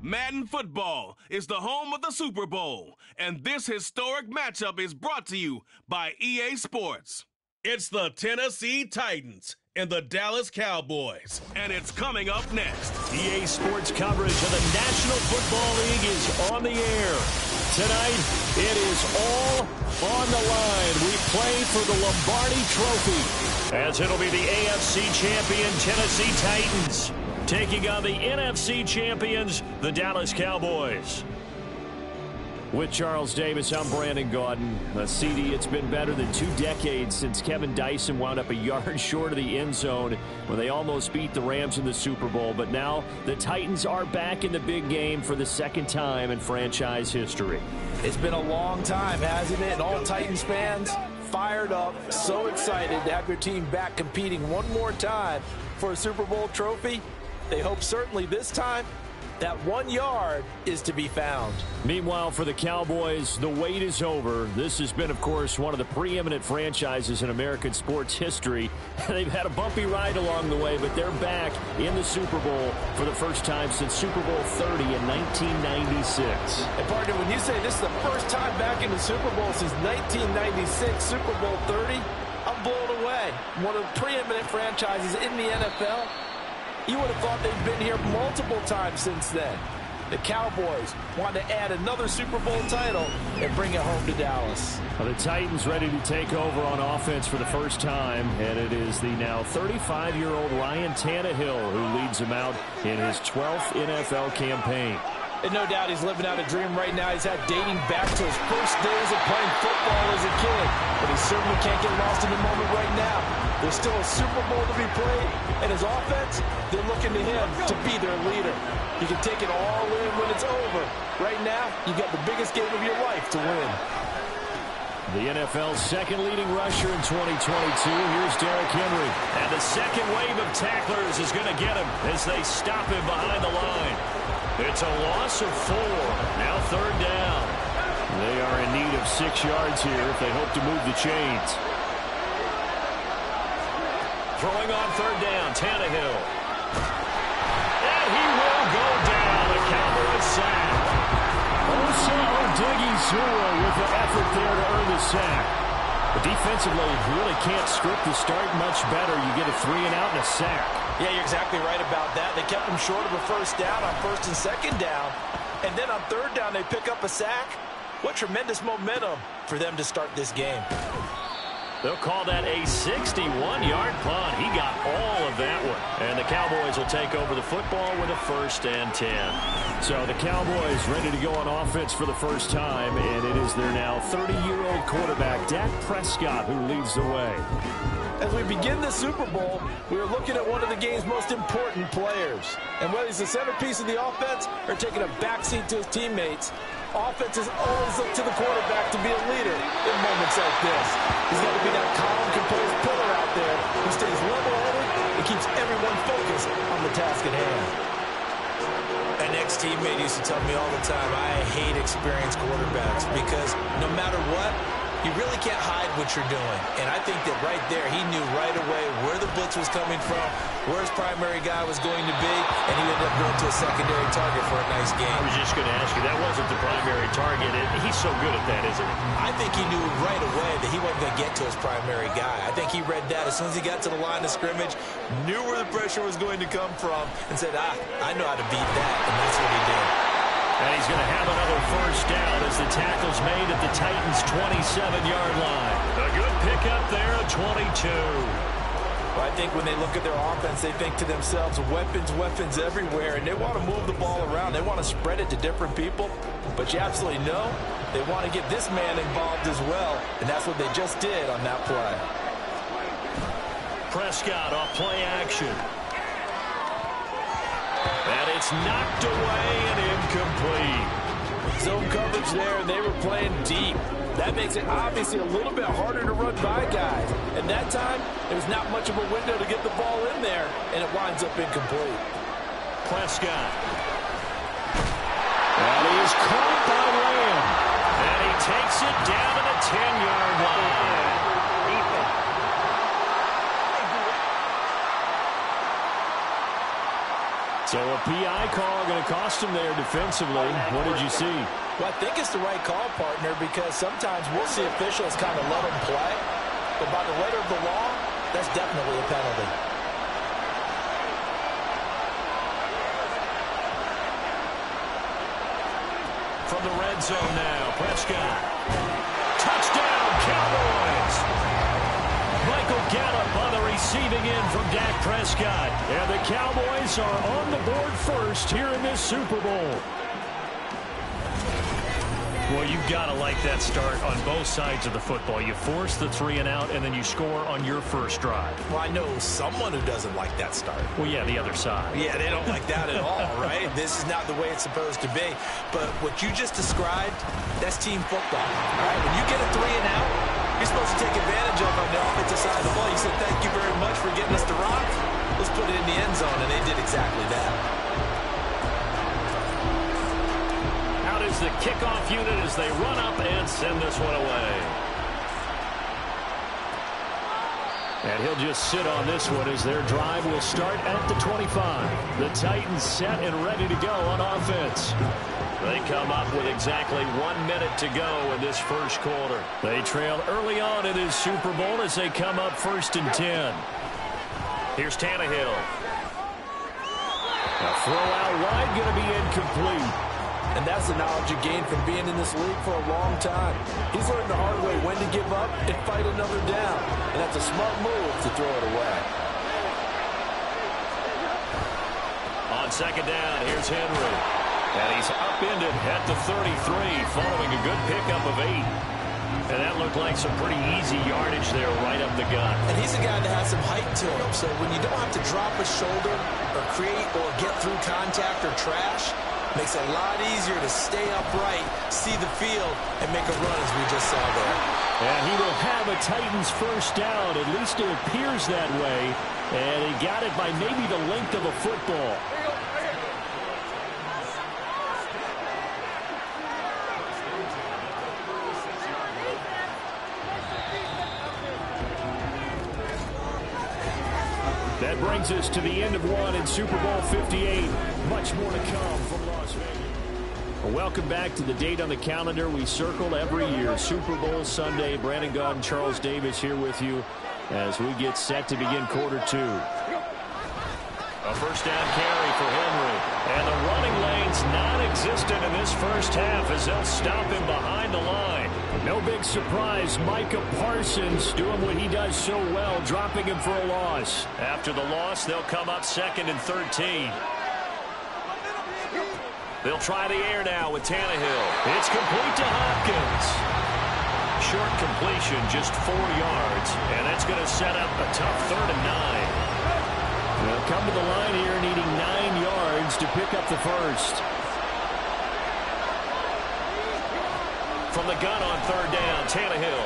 Madden Football is the home of the Super Bowl, and this historic matchup is brought to you by EA Sports. It's the Tennessee Titans and the Dallas Cowboys, and it's coming up next. EA Sports coverage of the National Football League is on the air. Tonight, it is all on the line. We play for the Lombardi Trophy, as it'll be the AFC champion Tennessee Titans taking on the NFC champions, the Dallas Cowboys. With Charles Davis, I'm Brandon Gaudin. CD, it's been better than 2 decades since Kevin Dyson wound up a yard short of the end zone when they almost beat the Rams in the Super Bowl. But now the Titans are back in the big game for the second time in franchise history. It's been a long time, hasn't it? And all Titans fans fired up, so excited to have their team back competing one more time for a Super Bowl trophy. They hope certainly this time that 1 yard is to be found. Meanwhile, for the Cowboys, the wait is over. This has been, of course, one of the preeminent franchises in American sports history. They've had a bumpy ride along the way, but they're back in the Super Bowl for the first time since Super Bowl 30 in 1996. And partner, when you say this is the first time back in the Super Bowl since 1996, Super Bowl 30, I'm blown away. One of the preeminent franchises in the NFL. You would have thought they've been here multiple times since then. The Cowboys want to add another Super Bowl title and bring it home to Dallas. Well, the Titans ready to take over on offense for the first time, and it is the now 35-year-old Ryan Tannehill who leads them out in his 12th NFL campaign. And no doubt he's living out a dream right now. He's had dating back to his first days of playing football as a kid. But he certainly can't get lost in the moment right now. There's still a Super Bowl to be played. And his offense, they're looking to him to be their leader. He can take it all in when it's over. Right now, you got the biggest game of your life to win. The NFL's second leading rusher in 2022. Here's Derrick Henry. And the second wave of tacklers is going to get him as they stop him behind the line. It's a loss of 4. Now 3rd down. They are in need of 6 yards here if they hope to move the chains. Throwing on 3rd down, Tannehill. And he will go down. The Cowboys sack. Osa Odighizuwa with the effort there to earn the sack. But defensively, you really can't script the start much better. You get a 3-and-out and a sack. Yeah, you're exactly right about that. They kept him short of a 1st down on 1st and 2nd down. And then on 3rd down, they pick up a sack. What tremendous momentum for them to start this game. They'll call that a 61-yard punt. He got all of that one. And the Cowboys will take over the football with a 1st and 10. So the Cowboys ready to go on offense for the first time, and it is their now 30-year-old quarterback, Dak Prescott, who leads the way. As we begin the Super Bowl, we are looking at one of the game's most important players. And whether he's the centerpiece of the offense or taking a backseat to his teammates, offenses always look to the quarterback to be a leader in moments like this. He's got to be that calm, composed pillar out there who stays level-headed and keeps everyone focused on the task at hand. An ex-teammate used to tell me all the time, I hate experienced quarterbacks because no matter what, you really can't hide what you're doing. And I think that right there, he knew right away where the blitz was coming from, where his primary guy was going to be, and he ended up going to a secondary target for a nice game. I was just going to ask you, that wasn't the primary target. He's so good at that, isn't he? I think he knew right away that he wasn't going to get to his primary guy. I think he read that as soon as he got to the line of scrimmage, knew where the pressure was going to come from, and said, I know how to beat that, and that's what he did. And he's going to have another 1st down as the tackle's made at the Titans' 27-yard line. A good pickup there at 22. Well, I think when they look at their offense, they think to themselves, weapons everywhere, and they want to move the ball around. They want to spread it to different people, but you absolutely know they want to get this man involved as well, and that's what they just did on that play. Prescott off play action. And it's knocked away and incomplete. Zone coverage there, and they were playing deep. That makes it obviously a little bit harder to run by guys. And that time, there was not much of a window to get the ball in there, and it winds up incomplete. Prescott. And he is caught by Lamb. And he takes it down to the 10-yard line. So a PI call going to cost him there defensively. What did you see? Well, I think it's the right call, partner, because sometimes we'll see officials kind of let them play. But by the letter of the law, that's definitely a penalty. From the red zone now, Prescott. Touchdown, Cowboys! Michael Gallup on the receiving end from Dak Prescott. And the Cowboys are on the board first here in this Super Bowl. Well, you've got to like that start on both sides of the football. You force the 3 and out, and then you score on your first drive. Well, I know someone who doesn't like that start. Well, yeah, the other side. Yeah, they don't like that at all, right? This is not the way it's supposed to be. But what you just described, that's team football, right? When you get a 3 and out, you're supposed to take advantage of on the offensive side of the ball. You said, thank you very much for getting us the rock. Let's put it in the end zone, and they did exactly that. Is the kickoff unit as they run up and send this one away. And he'll just sit on this one as their drive will start at the 25. The Titans set and ready to go on offense. They come up with exactly 1 minute to go in this first quarter. They trail early on in this Super Bowl as they come up 1st and 10. Here's Tannehill. A throw out wide going to be incomplete. And that's the knowledge you gain from being in this league for a long time. He's learned the hard way when to give up and fight another down. And that's a smart move to throw it away. On 2nd down, here's Henry. And he's upended at the 33 following a good pickup of 8. And that looked like some pretty easy yardage there right up the gut. And he's a guy that has some height to him. So when you don't have to drop a shoulder or create or get through contact or trash, makes it a lot easier to stay upright, see the field, and make a run as we just saw there. And he will have a Titans first down. At least it appears that way. And he got it by maybe the length of a football. That brings us to the end of one in Super Bowl 58. Much more to come from Las Vegas. Well, welcome back to the date on the calendar we circle every year. Super Bowl Sunday. Brandon Gaudin and Charles Davis here with you as we get set to begin quarter 2. A first down carry for Henry. And the running lane's non-existent in this first half as they'll stop him behind the line. No big surprise, Micah Parsons doing what he does so well, dropping him for a loss. After the loss, they'll come up 2nd and 13. They'll try the air now with Tannehill. It's complete to Hopkins. Short completion, just 4 yards, and that's going to set up a tough 3rd and 9. They'll come to the line here needing 9 yards to pick up the first. From the gun on 3rd down, Tannehill.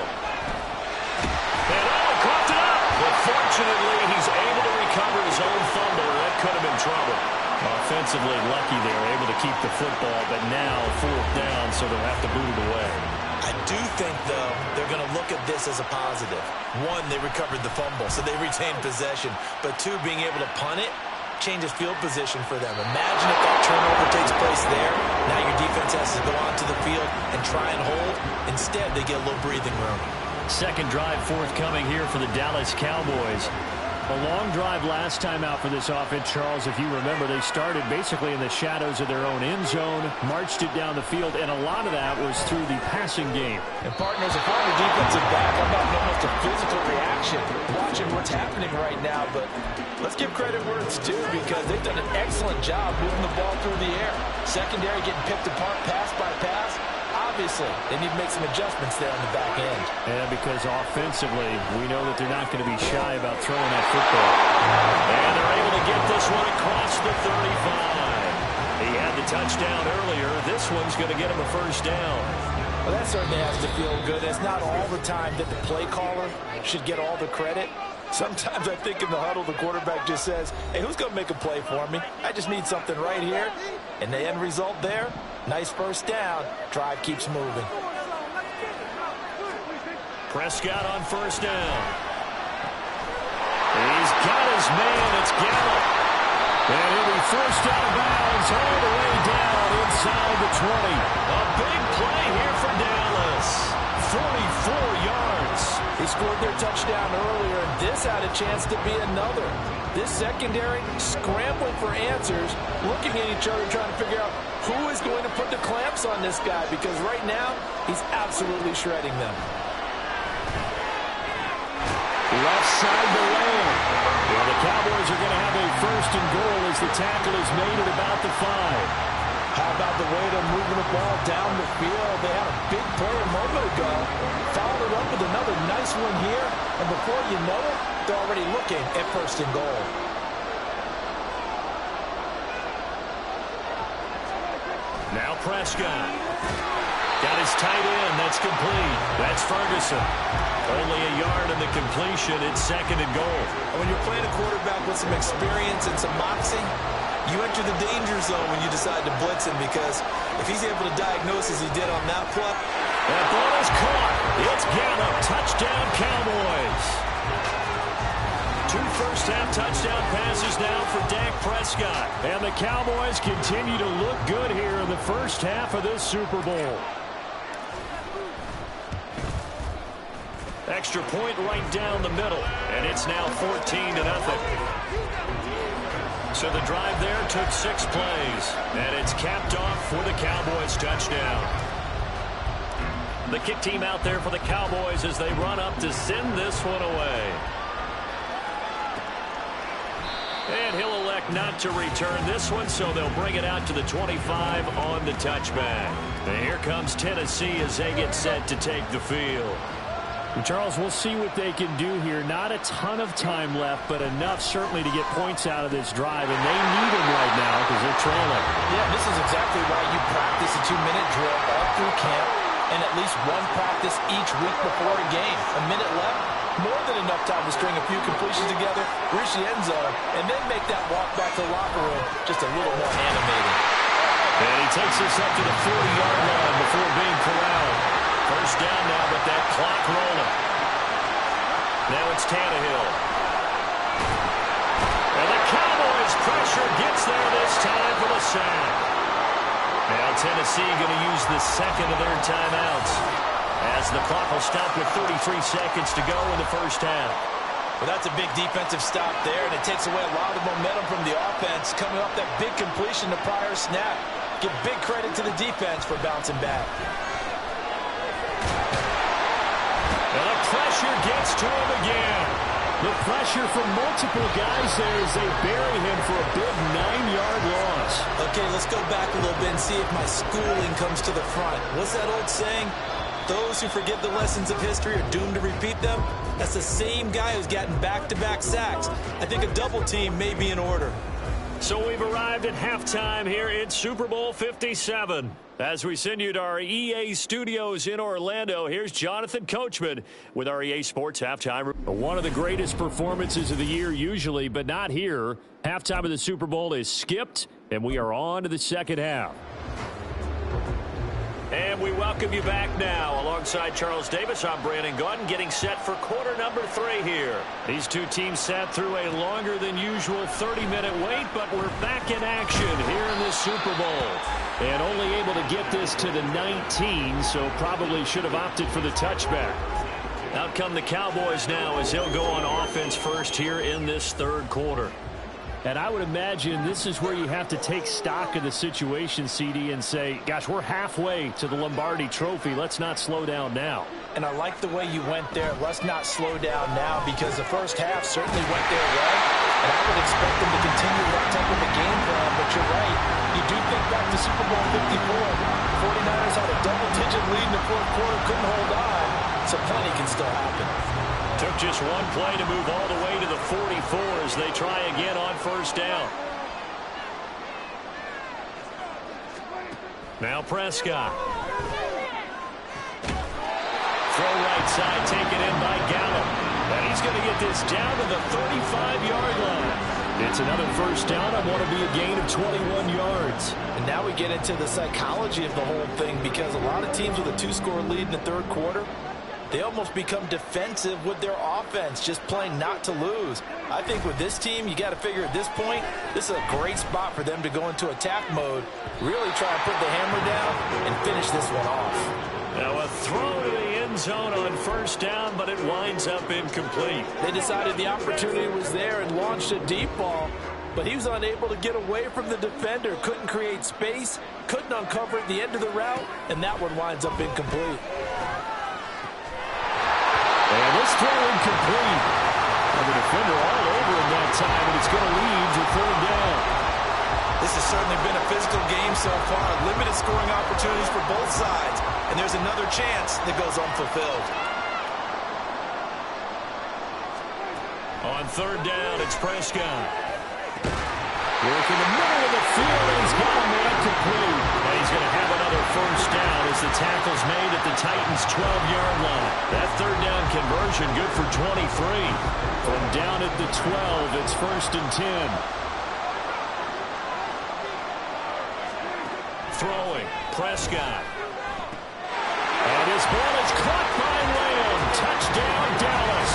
And coughed it up. But fortunately, he's able to recover his own fumble. That could have been trouble. Offensively lucky they're able to keep the football, but now 4th down, so they'll have to boot it away. I do think, though, they're going to look at this as a positive. 1, they recovered the fumble, so they retained possession. But 2, being able to punt it changes field position for them. Imagine if that turnover takes place there. Now your defense has to go onto the field and try and hold. Instead, they get a little breathing room. Second drive forthcoming here for the Dallas Cowboys. A long drive last time out for this offense, Charles. If you remember, they started basically in the shadows of their own end zone, marched it down the field, and a lot of that was through the passing game. And partners, if I'm a defensive back, I'm not almost a physical reaction watching what's happening right now. But let's give credit where it's due because they've done an excellent job moving the ball through the air. Secondary getting picked apart pass by pass. Obviously, they need to make some adjustments there on the back end. And because offensively, we know that they're not going to be shy about throwing that football. And they're able to get this one across the 35. He had the touchdown earlier. This one's going to get him a first down. Well, that certainly has to feel good. It's not all the time that the play caller should get all the credit. Sometimes I think in the huddle, the quarterback just says, hey, who's going to make a play for me? I just need something right here. And the end result there, nice first down. Drive keeps moving. Prescott on first down. He's got his man. It's Gallup. And he'll be forced out of bounds all the way down inside the 20. A big play here for Dallas. 44 yards. He scored their touchdown earlier, and this had a chance to be another. This secondary scrambling for answers, looking at each other, trying to figure out who is going to put the clamps on this guy, because right now, he's absolutely shredding them. Left side the lane. Well, the Cowboys are going to have a first and goal as the tackle is made at about the 5. How about the way they're moving the ball down the field? They had a big play a moment ago. Followed it up with another nice one here. And before you know it, they're already looking at first and goal. Now Prescott. Got his tight end. That's complete. That's Ferguson. Only a yard in the completion. It's second and goal. When you're playing a quarterback with some experience and some moxie, you enter the danger zone when you decide to blitz him, because if he's able to diagnose as he did on that play. That ball is caught. It's Gallup. Touchdown, Cowboys. 2 first-half touchdown passes now for Dak Prescott. And the Cowboys continue to look good here in the first half of this Super Bowl. Extra point right down the middle. And it's now 14-0. So the drive there took 6 plays. And it's capped off for the Cowboys touchdown. The kick team out there for the Cowboys as they run up to send this one away. And he'll elect not to return this one, so they'll bring it out to the 25 on the touchback. And here comes Tennessee as they get set to take the field. Charles, we'll see what they can do here. Not a ton of time left, but enough certainly to get points out of this drive, and they need them right now because they're trailing. Yeah, this is exactly why you practice a 2-minute drill all through camp and at least one practice each week before a game. A minute left, more than enough time to string a few completions together, reach the end zone, and then make that walk back to the locker room just a little more animated. And he takes us up to the 40-yard line before being corralled. First down now, but that clock rolling. Now it's Tannehill. And the Cowboys pressure gets there this time for the sack. Now Tennessee going to use the second of their timeouts as the clock will stop with 33 seconds to go in the first half. Well, that's a big defensive stop there, and it takes away a lot of the momentum from the offense coming off that big completion the prior snap. Give big credit to the defense for bouncing back. And the pressure gets to him again. The pressure from multiple guys there as they bury him for a big 9-yard loss. Okay, let's go back a little bit and see if my schooling comes to the front. What's that old saying? Those who forget the lessons of history are doomed to repeat them. That's the same guy who's gotten back-to-back sacks. I think a double team may be in order. So we've arrived at halftime here in Super Bowl 57. As we send you to our EA studios in Orlando, here's Jonathan Coachman with our EA Sports Halftime. One of the greatest performances of the year usually, but not here. Halftime of the Super Bowl is skipped, and we are on to the second half. And we welcome you back now. Alongside Charles Davis, I'm Brandon Gaudin, getting set for quarter number 3 here. These two teams sat through a longer than usual 30-minute wait, but we're back in action here in this Super Bowl. And only able to get this to the 19, so probably should have opted for the touchback. Out come the Cowboys now as they'll go on offense first here in this third quarter. And I would imagine this is where you have to take stock of the situation, CD, and say, gosh, we're halfway to the Lombardi Trophy. Let's not slow down now. And I like the way you went there. Let's not slow down now, because the first half certainly went their way. And I would expect them to continue that type of a game plan. But you're right. You do think back to Super Bowl 54. 49ers had a double-digit lead in the fourth quarter, couldn't hold on. So plenty can still happen. Took just one play to move all the way to the 44 as they try again on first down. Now Prescott. Throw right side, taken in by Gallup. And he's going to get this down to the 35-yard line. It's another first down on what will be a gain of 21 yards. And now we get into the psychology of the whole thing, because a lot of teams with a 2-score lead in the third quarter, they almost become defensive with their offense, just playing not to lose. I think with this team, you got to figure at this point, this is a great spot for them to go into attack mode, really try and put the hammer down and finish this one off. Now a throw to the end zone on first down, but it winds up incomplete. They decided the opportunity was there and launched a deep ball, but he was unable to get away from the defender, couldn't create space, couldn't uncover at the end of the route, and that one winds up incomplete. And this throw incomplete. And the defender all over him that time, and it's going to lead to third down. This has certainly been a physical game so far. Limited scoring opportunities for both sides, and there's another chance that goes unfulfilled. On third down, it's Prescott. Work in the middle of the field, and he's got a man complete. And he's going to have another first down as the tackle's made at the Titans' 12-yard line. That third down conversion good for 23. From down at the 12, it's first and 10. Throwing, Prescott. And his ball is caught by Lamb. Touchdown, Dallas.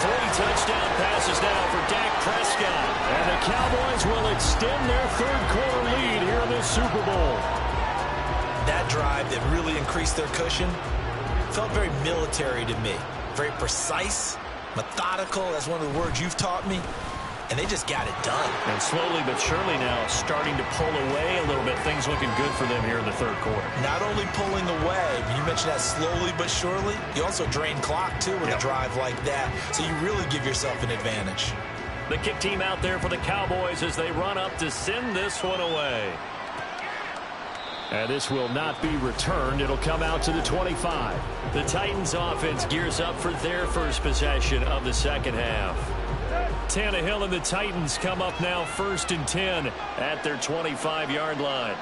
3 touchdown passes now for Dak Prescott. And the Cowboys will extend their third-quarter lead here in this Super Bowl. That drive that really increased their cushion felt very military to me. Very precise, methodical, that's one of the words you've taught me. And they just got it done. And slowly but surely now starting to pull away a little bit. Things looking good for them here in the third quarter. Not only pulling away, you mentioned that slowly but surely, you also drain clock too with a drive like that. So you really give yourself an advantage. The kick team out there for the Cowboys as they run up to send this one away. And this will not be returned. It'll come out to the 25. The Titans offense gears up for their first possession of the second half. Tannehill and the Titans come up now first and 10 at their 25-yard line.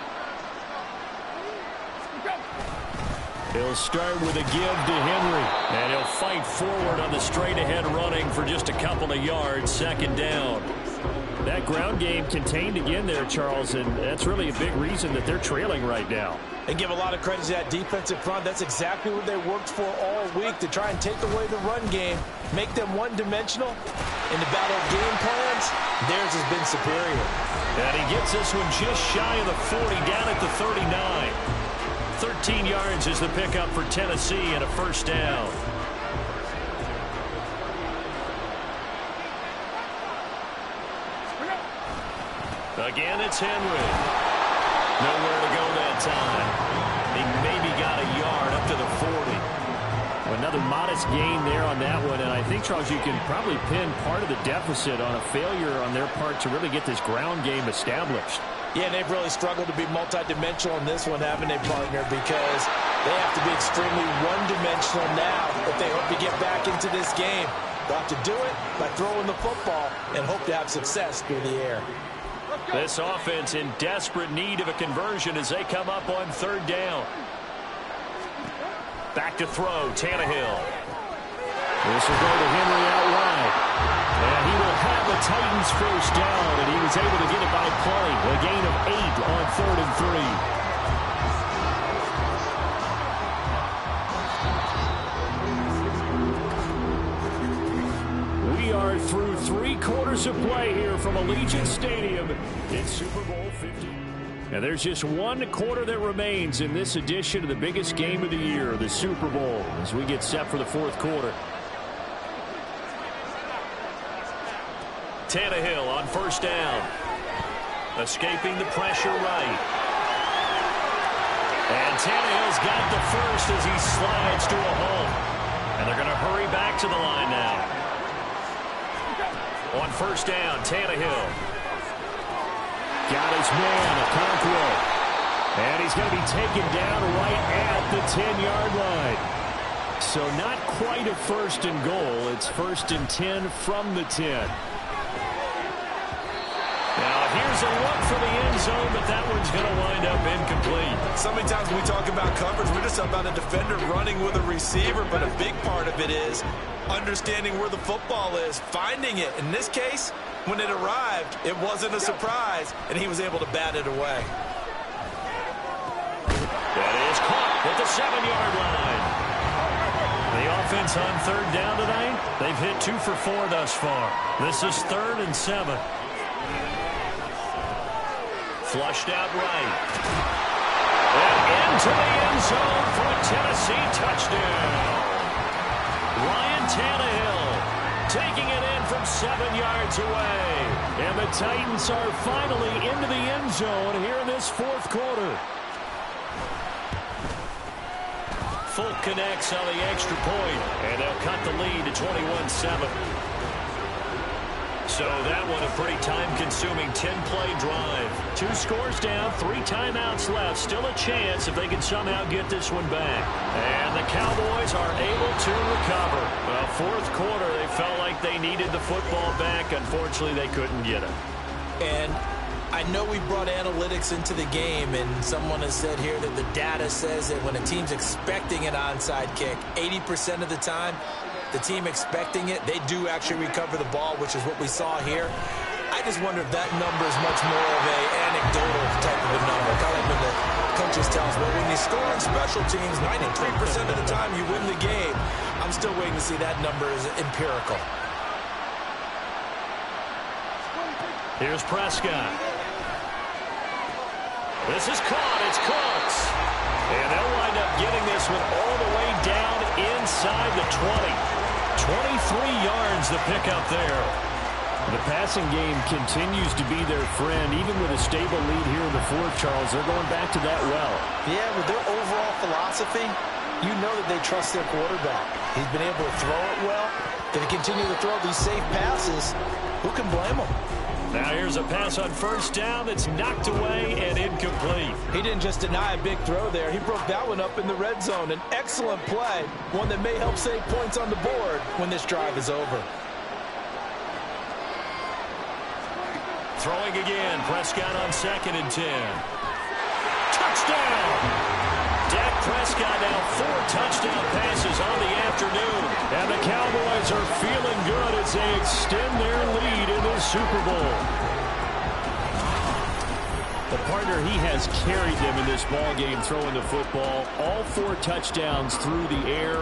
He'll start with a give to Henry. And he'll fight forward on the straight-ahead running for just a couple of yards, second down. That ground game contained again there, Charles, and that's really a big reason that they're trailing right now. And give a lot of credit to that defensive front. That's exactly what they worked for all week, to try and take away the run game, make them one-dimensional. In the battle of game plans, theirs has been superior. And he gets this one just shy of the 40, down at the 39. 13 yards is the pickup for Tennessee and a first down. Again, it's Henry. Nowhere to go that time. He maybe got a yard up to the 40. Another modest gain there on that one, and I think, Charles, you can probably pin part of the deficit on a failure on their part to really get this ground game established. Yeah, they've really struggled to be multidimensional in this one, haven't they, partner? Because they have to be extremely one-dimensional now if they hope to get back into this game. They'll have to do it by throwing the football and hope to have success through the air. This offense in desperate need of a conversion as they come up on third down. Back to throw, Tannehill. This will go to Henry out wide. And he will have the Titans first down, and he was able to get it by play. A gain of 8 on 3rd and 3. We are through 3 quarters of play here from Allegiant Stadium in Super Bowl 50. And there's just 1 quarter that remains in this edition of the biggest game of the year, the Super Bowl, as we get set for the 4th quarter. Tannehill on first down. Escaping the pressure right. And Tannehill's got the first as he slides to a hole. And they're going to hurry back to the line now. On first down, Tannehill. Got his man, Okonkwo. And he's going to be taken down right at the 10-yard line. So not quite a first and goal. It's first and 10 from the 10. Now, here's a look for the end zone, but that one's going to wind up incomplete. So many times when we talk about coverage, we're just about a defender running with a receiver, but a big part of it is understanding where the football is, finding it. In this case, when it arrived, it wasn't a surprise, and he was able to bat it away. That is caught at the 7-yard line. offense on third down tonight? They've hit 2 for 4 thus far. This is 3rd and 7. Flushed out right. And into the end zone for a Tennessee touchdown. Ryan Tannehill taking it in from 7 yards away. And the Titans are finally into the end zone here in this 4th quarter. Folk connects on the extra point, and they'll cut the lead to 21-7. So that one a pretty time-consuming 10-play drive. 2 scores down, 3 timeouts left. Still a chance if they can somehow get this one back. And the Cowboys are able to recover. Well, 4th quarter, they felt like they needed the football back. Unfortunately, they couldn't get it. And I know we brought analytics into the game, and someone has said here that the data says that when a team's expecting an onside kick, 80% of the time, the team expecting it, they do actually recover the ball, which is what we saw here. I just wonder if that number is much more of an anecdotal type of a number. Kind of like when the coaches tell us, well, when you score on special teams, 93% of the time you win the game. I'm still waiting to see that number is empirical. Here's Prescott. This is caught. It's Cooks. And they'll wind up getting this one all the way down inside the 20. 23 yards the pickup there. The passing game continues to be their friend. Even with a stable lead here in the 4th, Charles, they're going back to that well. Yeah, with their overall philosophy, you know that they trust their quarterback. He's been able to throw it well. They continue to throw these safe passes. Who can blame them? Now here's a pass on 1st down that's knocked away and incomplete. He didn't just deny a big throw there. He broke that one up in the red zone. An excellent play, one that may help save points on the board when this drive is over. Throwing again, Prescott on 2nd and 10. Touchdown! Dak Prescott now 4 touchdown passes on the afternoon. And the Cowboys are feeling good as they extend their lead in the Super Bowl. The partner, he has carried them in this ball game throwing the football. All 4 touchdowns through the air,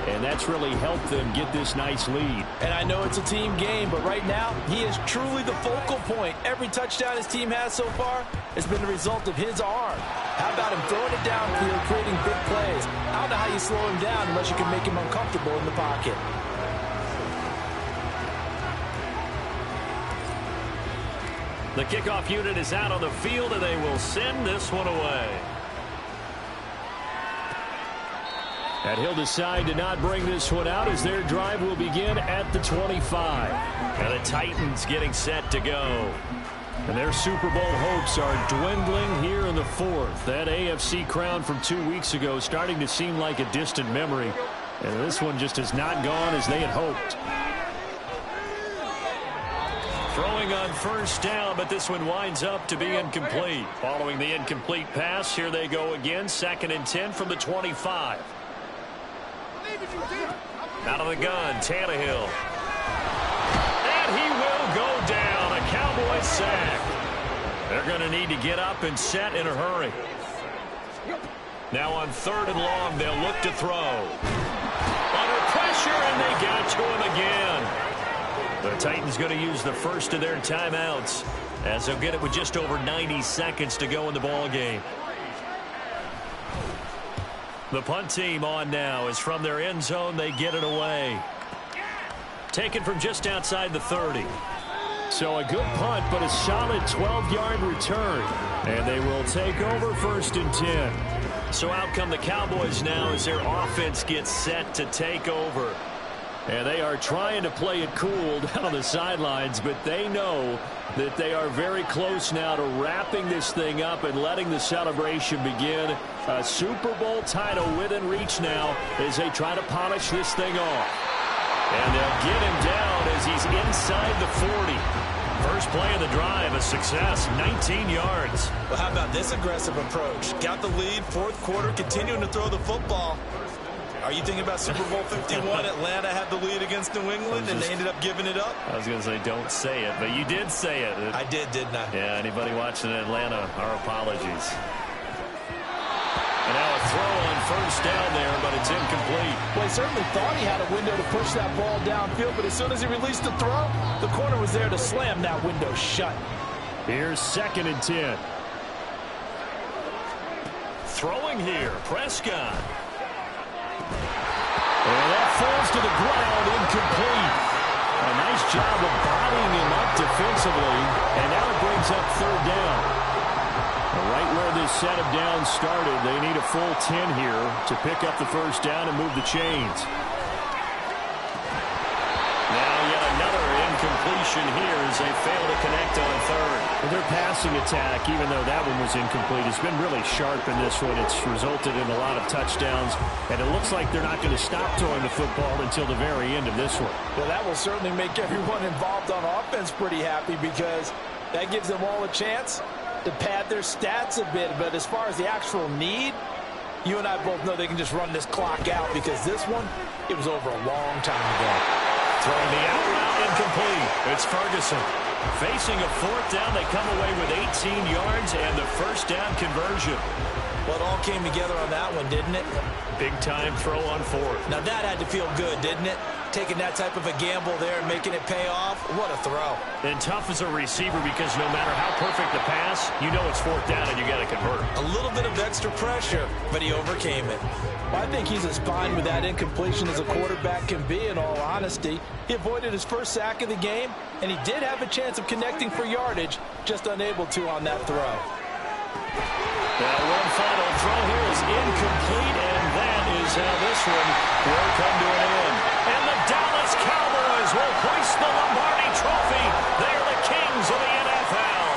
and that's really helped them get this nice lead. And I know it's a team game, but right now, he is truly the focal point. Every touchdown his team has so far has been the result of his arm. How about him throwing it downfield, creating big plays? I don't know how you slow him down unless you can make him uncomfortable in the pocket. The kickoff unit is out on the field, and they will send this one away. And he'll decide to not bring this one out as their drive will begin at the 25. And the Titans getting set to go. And their Super Bowl hopes are dwindling here in the 4th. That AFC crown from 2 weeks ago starting to seem like a distant memory. And this one just has not gone as they had hoped. Throwing on 1st down, but this one winds up to be incomplete. Following the incomplete pass, here they go again. 2nd and 10 from the 25. Out of the gun, Tannehill. And he will go down. A Cowboys sack. They're going to need to get up and set in a hurry. Now on 3rd and long, they'll look to throw. Under pressure, and they got to him again. The Titans going to use the first of their timeouts as they'll get it with just over 90 seconds to go in the ball game. The punt team on now is from their end zone. They get it away. Taken from just outside the 30. So a good punt, but a solid 12-yard return. And they will take over 1st and 10. So out come the Cowboys now as their offense gets set to take over. And they are trying to play it cool down on the sidelines, but they know that they are very close now to wrapping this thing up and letting the celebration begin. A Super Bowl title within reach now as they try to polish this thing off. And they'll get him down as he's inside the 40. First play of the drive, a success, 19 yards. Well, how about this aggressive approach? Got the lead, 4th quarter, continuing to throw the football. Are you thinking about Super Bowl 51? Atlanta had the lead against New England, and they ended up giving it up? I was going to say, don't say it, but you did say it. I did, didn't I? Yeah, anybody watching Atlanta, our apologies. And now a throw on first down there, but it's incomplete. Well, he certainly thought he had a window to push that ball downfield, but as soon as he released the throw, the corner was there to slam that window shut. Here's 2nd and 10. Throwing here, Prescott. And that falls to the ground, incomplete. A nice job of bodying him up defensively, and now it brings up 3rd down. Right where this set of downs started, they need a full 10 here to pick up the first down and move the chains. Now yet another incompletion here as they fail to connect on 3rd. Well, their passing attack, even though that one was incomplete, has been really sharp in this one. It's resulted in a lot of touchdowns, and it looks like they're not going to stop throwing the football until the very end of this one. Well, that will certainly make everyone involved on offense pretty happy because that gives them all a chance to pad their stats a bit. But as far as the actual need, you and I both know they can just run this clock out because this one, it was over a long time ago. Throwing the out route incomplete. It's Ferguson. Facing a 4th down, they come away with 18 yards and the first down conversion. Well, it all came together on that one, didn't it? Big-time throw on 4th. Now, that had to feel good, didn't it? Taking that type of a gamble there and making it pay off. What a throw. And tough as a receiver because no matter how perfect the pass, you know it's 4th down and you got to convert. A little bit of extra pressure, but he overcame it. Well, I think he's as fine with that incompletion as a quarterback can be, in all honesty. He avoided his first sack of the game, and he did have a chance of connecting for yardage, just unable to on that throw. Now one final throw here is incomplete, and that is how this one will come to an end. And the Dallas Cowboys will hoist the Lombardi Trophy. They are the kings of the NFL.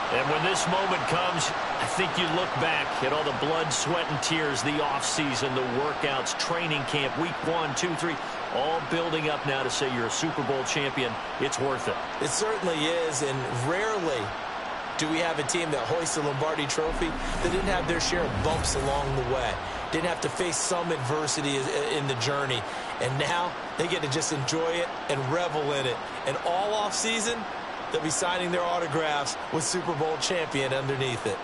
And when this moment comes, I think you look back at all the blood, sweat, and tears, the offseason, the workouts, training camp, week 1, 2, 3, all building up now to say you're a Super Bowl champion. It's worth it. It certainly is, and rarely do we have a team that hoists the Lombardi Trophy that didn't have their share of bumps along the way, didn't have to face some adversity in the journey, and now they get to just enjoy it and revel in it. And all offseason, they'll be signing their autographs with Super Bowl champion underneath it.